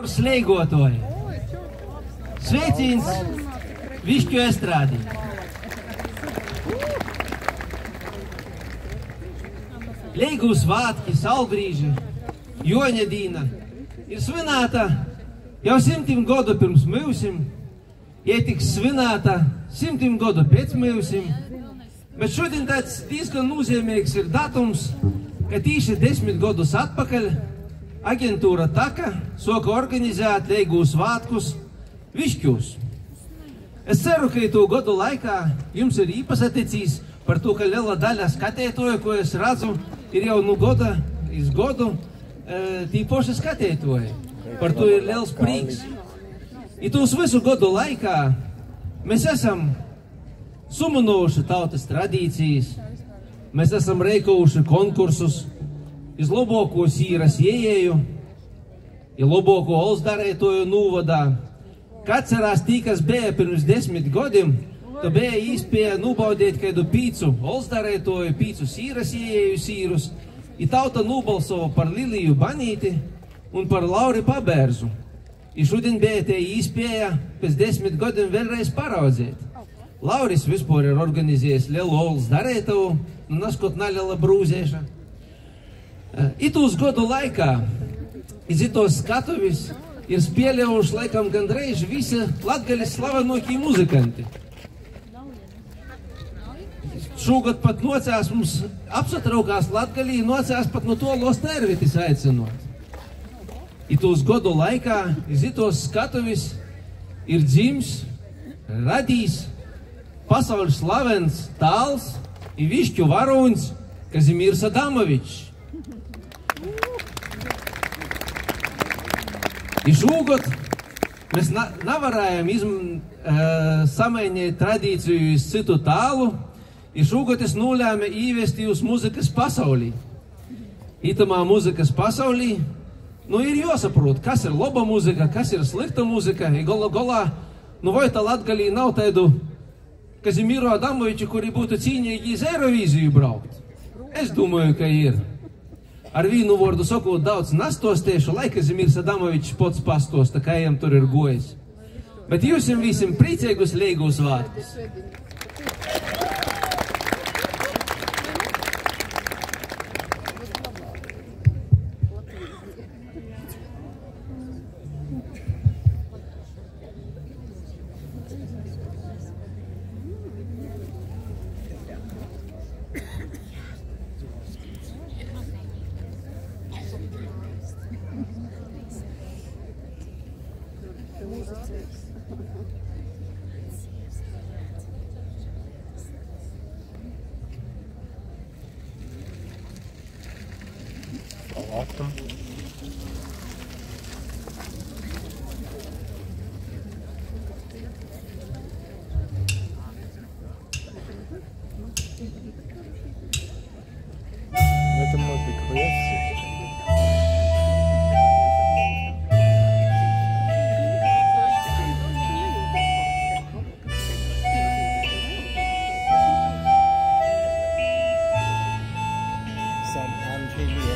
Slēgotoji. Sveicīns Višķu estrādī. Leigu svātki, saulgrīži, Joņa dīna ir svinēta jau 100 gadu pirms mūsim, ja tiks svinēta 100 gadu pēc mūsim, bet šodien tāds diezgan nozīmīgs ir datums, ka tīši 10 gadus atpakaļ aģentūra Taka soka organizēt Leigu svātkus Višķūs. Es ceru, ka to gadu laikā jums ir īpasaticīs par to, ka liela daļa skatētoju, ko es redzu, ir jau no goda iz godu tīpoši skatētoji. Par to ir liels prīks. I tos visu gadu laikā mēs esam sumunojuši tautas tradīcijas, mēs esam reikojuši konkursus iz loboko sīras ieeju, i loboko olsdarētoju nūvadā. Atcerās tī, kas bija pirms 10 gadiem, to bija īspēja nūbaudēt kādu 5 olsdarētoju, 5 sīras ieeju sīrus, i tauta nūbalsova par Liliju Banīti un par Lauri Pabērzu. I šodien bija te īspēja pēc 10 gadiem vēlreiz paraudzēt. Lauris vispār ir organizējis lielu olsdarētoju, un naskot naļela brūzēša. Itūs godu laikā iz itos skatuvis ir spēlējuši laikam gandrīz visi Latgalis slavenokī muzikanti. Šogad pat nocās mums apsatraukās Latgalī, nocās pat no to Lostervitis aicinot. Itūs godu laikā iz itos skatuvis ir dzims, radīs pasaules slavens tāls i Višķu varonis Kazimirs Adamovičs. I šogad mēs nevarējam samainīt tradīciju iz citu tālu, i šogad es nolēmu īvesti uz muzikas pasaulī. Itamā muzikas pasaulī, ir jāsaprot, kas ir laba muzika, kas ir slikta muzika, i golā, vai tā Latgalī nav tādu Kazimiru Adamoviču, kuri būtu cīnīgi iz Eirovīziju braukt. Es domāju, ka ir. Ar vīnu vārdu sakot daudz nastostiešu, lai Kazimirs Adamovičs pots pastosta, kā jām tur ir gojis. Bet jūsim visiem priecīgus Leigu svātkus. Это мой прикрестик. San Angelio.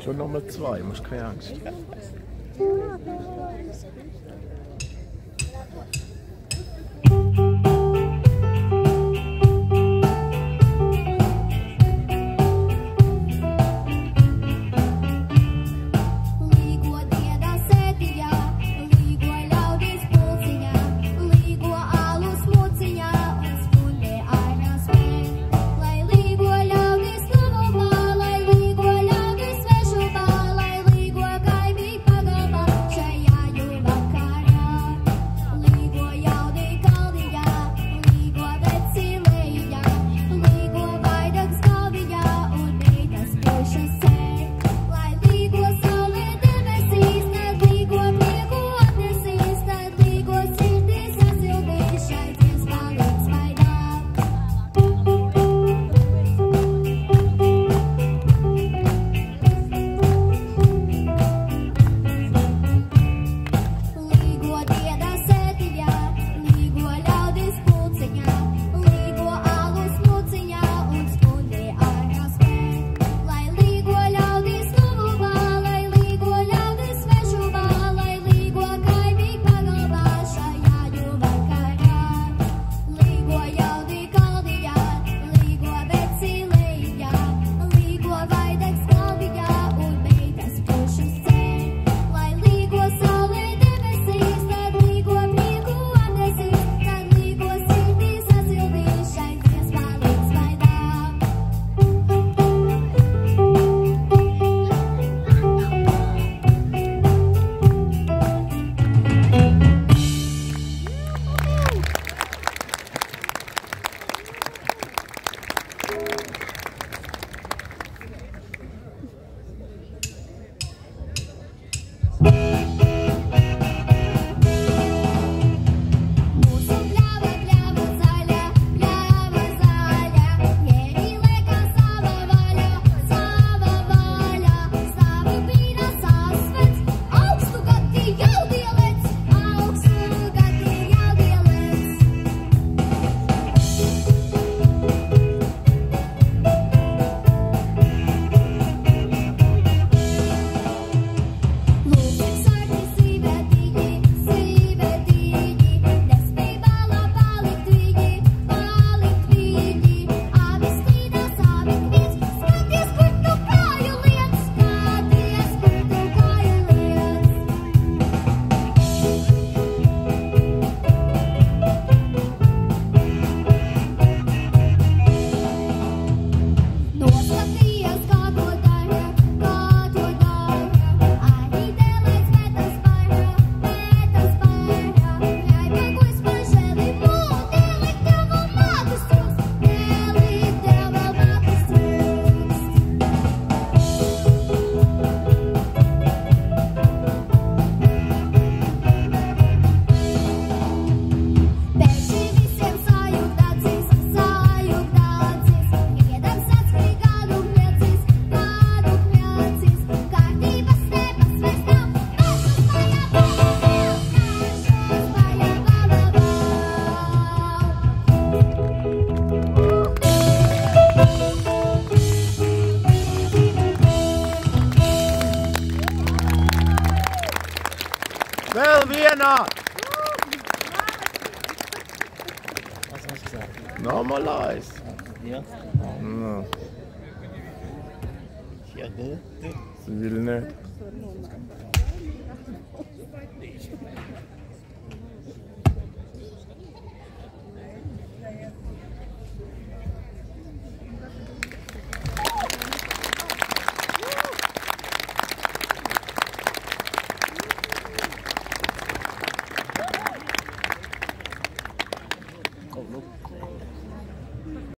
Schon nochmal 2, musst keine Angst. Vēl vienā! Was hast du gesagt? Normalize. Ja? No, Ja, ne? sie will nicht.